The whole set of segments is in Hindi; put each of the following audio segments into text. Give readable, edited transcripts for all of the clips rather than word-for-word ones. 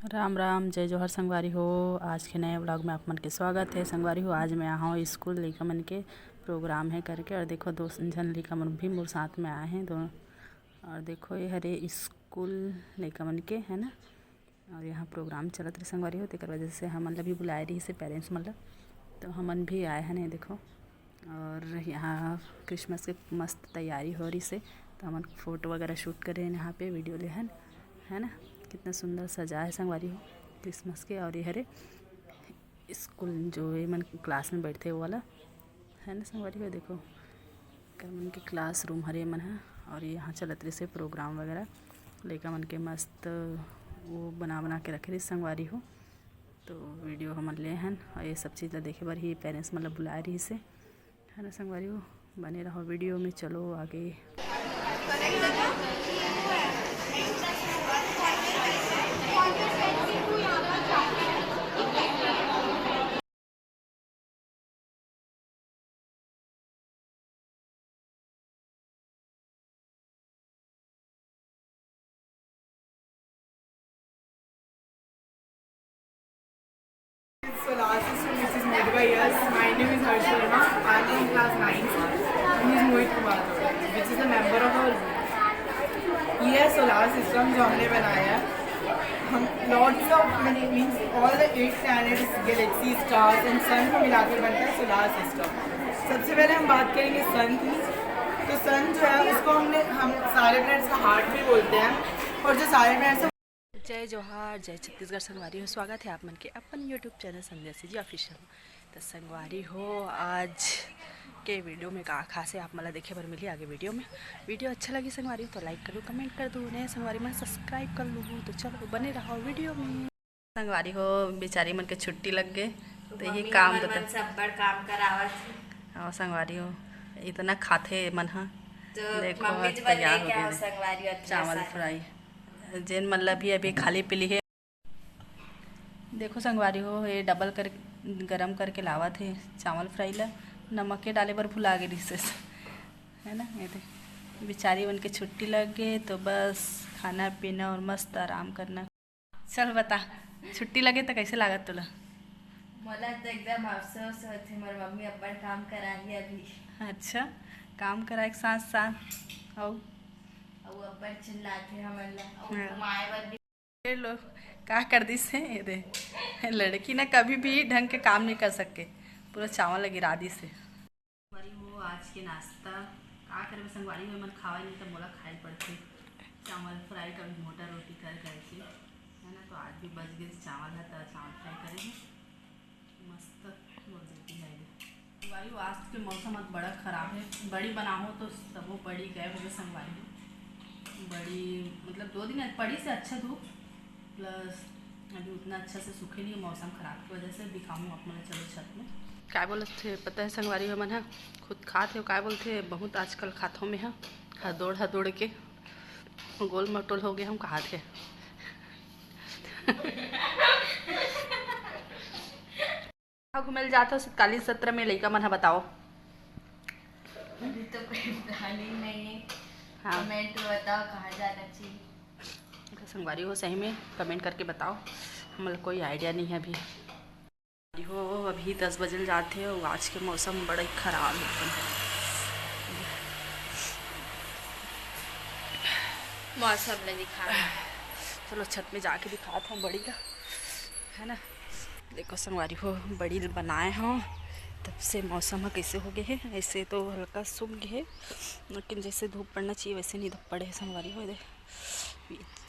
राम राम जय जोहर संगवारी हो। आज के नए व्लॉग में आप मन के स्वागत है। संगवारी हो आज मैं आया हूँ स्कूल लड़का मन के प्रोग्राम है करके, और देखो दो जन लड़का मन भी मोर साथ में आए हैं दोनों। और देखो ये हरे स्कूल लड़का मन के है ना, और यहाँ प्रोग्राम चलत रहे संगवारी हो, तेकर वजह से हमन ला भी बुलाए रही से पेरेंट्स मन ला, तो हमन भी आए हैं देखो। और यहाँ क्रिसमस के मस्त तैयारी हो रही से, तो हमन फ़ोटो वगैरह शूट करे हैं यहाँ पे, वीडियो ले है ना। कितना सुंदर सजा है संगवारी हो क्रिसमस के। और ये हरे स्कूल जो ये मन क्लास में बैठते वो वाला है ना संगवारी हो, देखो कर मन के क्लास रूम हरे मन है। और यहाँ चलत रही से प्रोग्राम वगैरह लड़का मन के मस्त वो बना के रखे रही संगवारी हो, तो वीडियो हमन ले हैं। और ये सब चीज़ ला देखे बर ही पेरेंट्स मतलब बुलाए रही से है ना संगवारी हो। बने रहो वीडियो में, चलो आगे। Solar system which is made by us. My name is Harsh Sharma. I am in class 9 and he is Mohit Kumar which is a member of our group. ये है सोलार सिस्टम जो हमने बनाया है। हम lots of money means all the 8 planets, galaxy, stars and sun को मिलाकर बनता है सोलार सिस्टम। सबसे पहले हम बात करेंगे सन की। तो सन जो है उसको हम सारे प्लैनेट्स का हार्ट भी बोलते हैं, और जो सारे प्लैनेट्स जय जोहार जय छत्तीसगढ़ संगवारी हो। स्वागत है आप मन के अपन यूट्यूब चैनल संदेशी जी ऑफिशियल। तो संगवारी हो आज के वीडियो में का खास है आप मला देखे बर मिली आगे वीडियो में। वीडियो अच्छा लगी संगवारी हो तो लाइक करो, कमेंट कर दो, नए संगवारी मन सब्सक्राइब कर लूँ। तो चलो बने रहो वीडियो में। संगवारी हो बेचारी मन के छुट्टी लग गए, तो ये काम बता सब बड़ काम करावत। और संगवारी हो इतना खाते मन हा, तो देखो मम्मी जी तैयार हो क्या हो गए संगवारी चावल फ्राई जेन मतलब भी अभी खाली पीली है। देखो संगवारी हो ये डबल कर गरम करके लावा थे चावल फ्राई ला, नमक के डाले बर भुला गए रिश्ते है ना। ये थे बेचारी बन के छुट्टी लग गए, तो बस खाना पीना और मस्त आराम करना। चल बता छुट्टी लगे तो कैसे लागत तुला? मोला तो एकदम अफसोस होते, मोर मम्मी अब्बड़ काम कराही अभी। अच्छा काम करा एक साथ साथ और अब्बड़ चिल्लाते हमन ला हाँ। घुमाए बर भी। ये लोग क्या कर दी से ये दे लड़की ना कभी भी ढंग के काम नहीं कर सके, पूरा चावल गिरा दी से। संगवारी हो आज के नाश्ता का करे संगवारी हो मन खावा नहीं तो मोला खाए पड़ते चावल फ्राई कभी मोटा रोटी कर करके है ना। तो आज भी बच गए चावल है तो चावल फ्राई करेंगे मस्त बोल देती है। संगवारी हो आज के मौसम आज बड़ा ख़राब है, बड़ी बनाओ तो सब वो बड़ी गए हो गए संगवारी हो। बड़ी मतलब 2 दिन पड़ी से अच्छा धूप प्लस अभी उतना अच्छा से सूखे नहीं, मौसम ख़राब की वजह से दिखाऊँ अपने चलो छत में। क्या बोलते थे पता है संगवारी हो मन है खुद खाते हो क्या बोलते बहुत आजकल खातों में है हदौड़ के गोल मटोल हो गया हम कहा थे। घूमे जाते हो 47-17 में लड़का मन है बताओ। अभी तो कोई प्लानिंग नहीं है। हाँ कमेंट में बताओ कहाँ जाना चाहिए। संगवारी हो सही में कमेंट करके बताओ, हमारा कोई आइडिया नहीं है अभी हो। अभी 10 बजे जाते हो, आज के मौसम बड़ा ही ख़राब है। मौसम ने दिखा चलो छत में जाके दिखाते हैं बड़ी का है ना। देखो संगवारी हो बड़ी बनाए हों तब से मौसम कैसे हो गए है, ऐसे तो हल्का सूख गए है लेकिन जैसे धूप पड़ना चाहिए वैसे नहीं धूप पड़े है संगवारी हो।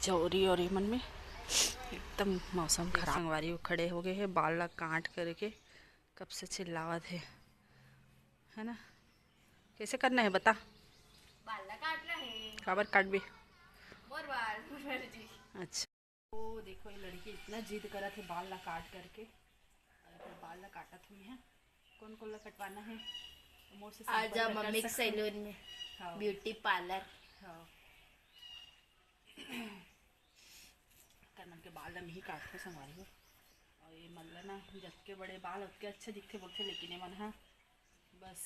चौरी और ये मन में एकदम मौसम खराब। संगवारी हो खड़े हो गए हैं बाल ला काट करके, कब से चिल्लावत है ना। कैसे करना है बता? बाल काटना है। काबर काट भी मोर बाल मर्जी। अच्छा ओ देखो ये लड़की इतना जिद करा थे बाल ला काट करके, बाल ला काटत हुई है। कौन ला कटवाना है मोर से आजा मम्मी के सैलून में, ब्यूटी पार्लर। हाँ करमन के बाल हम ही काटते संगवारी हो। और ये मतलब ना जब के बड़े बाल उतके अच्छे दिखते बोलते, लेकिन ये मन हाँ बस